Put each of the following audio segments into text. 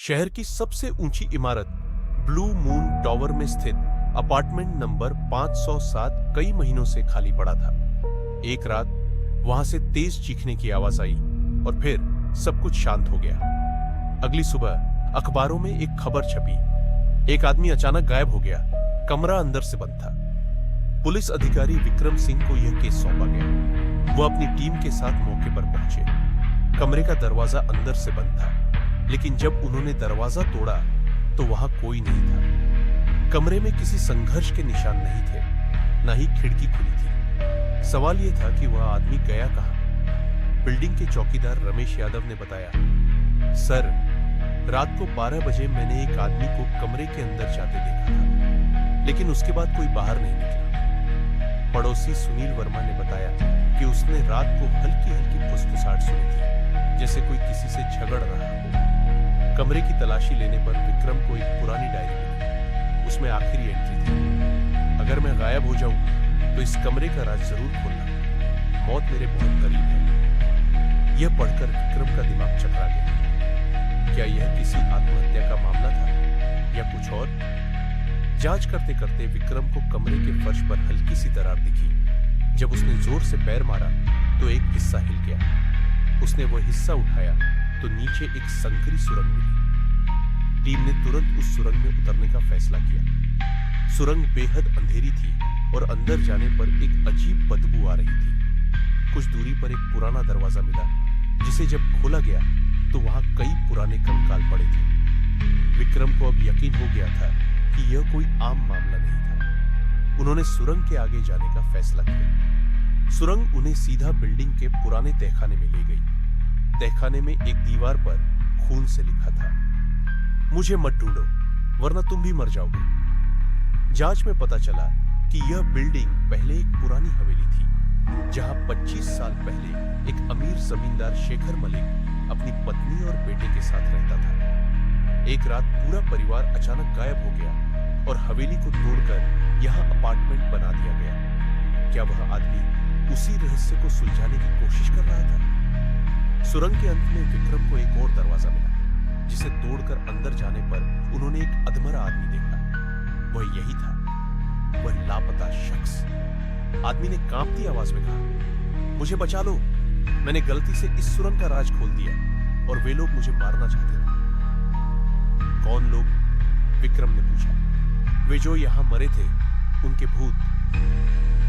शहर की सबसे ऊंची इमारत ब्लू मून टावर में स्थित अपार्टमेंट नंबर 507 कई महीनों से खाली पड़ा था। एक रात वहां से तेज चीखने की आवाज आई और फिर सब कुछ शांत हो गया। अगली सुबह अखबारों में एक खबर छपी, एक आदमी अचानक गायब हो गया, कमरा अंदर से बंद था। पुलिस अधिकारी विक्रम सिंह को यह केस सौंपा गया। वो अपनी टीम के साथ मौके पर पहुंचे। कमरे का दरवाजा अंदर से बंद था, लेकिन जब उन्होंने दरवाजा तोड़ा तो वहां कोई नहीं था। कमरे में किसी संघर्ष के निशान नहीं थे, न ही खिड़की खुली थी। सवाल यह था कि वह आदमी गया कहां। बिल्डिंग के चौकीदार रमेश यादव ने बताया, सर, रात को 12 बजे मैंने एक आदमी को कमरे के अंदर जाते देखा था, लेकिन उसके बाद कोई बाहर नहीं निकला। पड़ोसी सुनील वर्मा ने बताया कि उसने रात को हल्की हल्की फुसफुसाहट सुनी थी, जैसे कोई किसी से झगड़ रहा हो। कमरे की तलाशी लेने पर विक्रम को एक पुरानी डायरी मिली। उसमें आखिरी एंट्री थी, अगर मैं गायब हो जाऊं तो इस कमरे का राज जरूर खोलना, मौत मेरे बहुत करीब है। यह पढ़कर विक्रम का दिमाग चकरा गया। क्या यह किसी आत्महत्या का मामला था या कुछ और? जांच करते करते विक्रम को कमरे के फर्श पर हल्की सी दरार दिखी। जब उसने जोर से पैर मारा तो एक हिस्सा हिल गया। उसने वह हिस्सा उठाया तो नीचे एक संकरी सुरंग मिली। टीम ने तुरंत उस सुरंग में उतरने का फैसला किया। सुरंग बेहद अंधेरी थी और अंदर जाने पर एक अजीब बदबू आ रही थी। कुछ दूरी पर एक पुराना दरवाजा मिला, जिसे जब खोला गया तो वहां कई पुराने कंकाल पड़े थे। विक्रम को अब यकीन हो गया था कि यह कोई आम मामला नहीं था। उन्होंने सुरंग के आगे जाने का फैसला किया। सुरंग उन्हें सीधा बिल्डिंग के पुराने तहखाने में ले गई। तहखाने में एक दीवार पर खून से लिखा था, मुझे मत ढूंढो वरना तुम भी मर जाओगे। जांच में पता चला कि यह बिल्डिंग पहले एक पुरानी हवेली थी, जहां 25 साल पहले एक अमीर जमींदार शेखर मलिक अपनी पत्नी और बेटे के साथ रहता था। एक रात पूरा परिवार अचानक गायब हो गया और हवेली को तोड़कर यहां अपार्टमेंट बना दिया गया। क्या वह आदमी उसी रहस्य को सुलझाने की कोशिश कर रहा था? सुरंग के अंत में विक्रम को एक और दरवाजा मिला, जिसे तोड़कर अंदर जाने पर उन्होंने एक अधमरा आदमी देखा। वह यही था, वह लापता शख्स। आदमी ने कांपती आवाज में कहा, मुझे बचा लो, मैंने गलती से इस सुरंग का राज खोल दिया और वे लोग मुझे मारना चाहते थे। कौन लोग? विक्रम ने पूछा। वे जो यहां मरे थे, उनके भूत।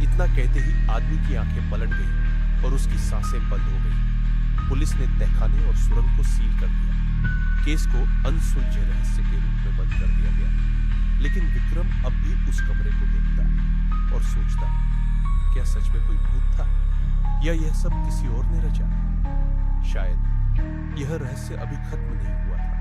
इतना कहते ही आदमी की आंखें पलट गई और उसकी सांसें बंद हो गई। पुलिस ने तहखाने और सुरंग को सील कर दिया। केस को अनसुलझे रहस्य के रूप में बंद कर दिया गया। लेकिन विक्रम अब भी उस कमरे को देखता और सोचता, क्या सच में कोई भूत था या यह सब किसी और ने रचा? शायद यह रहस्य अभी खत्म नहीं हुआ था।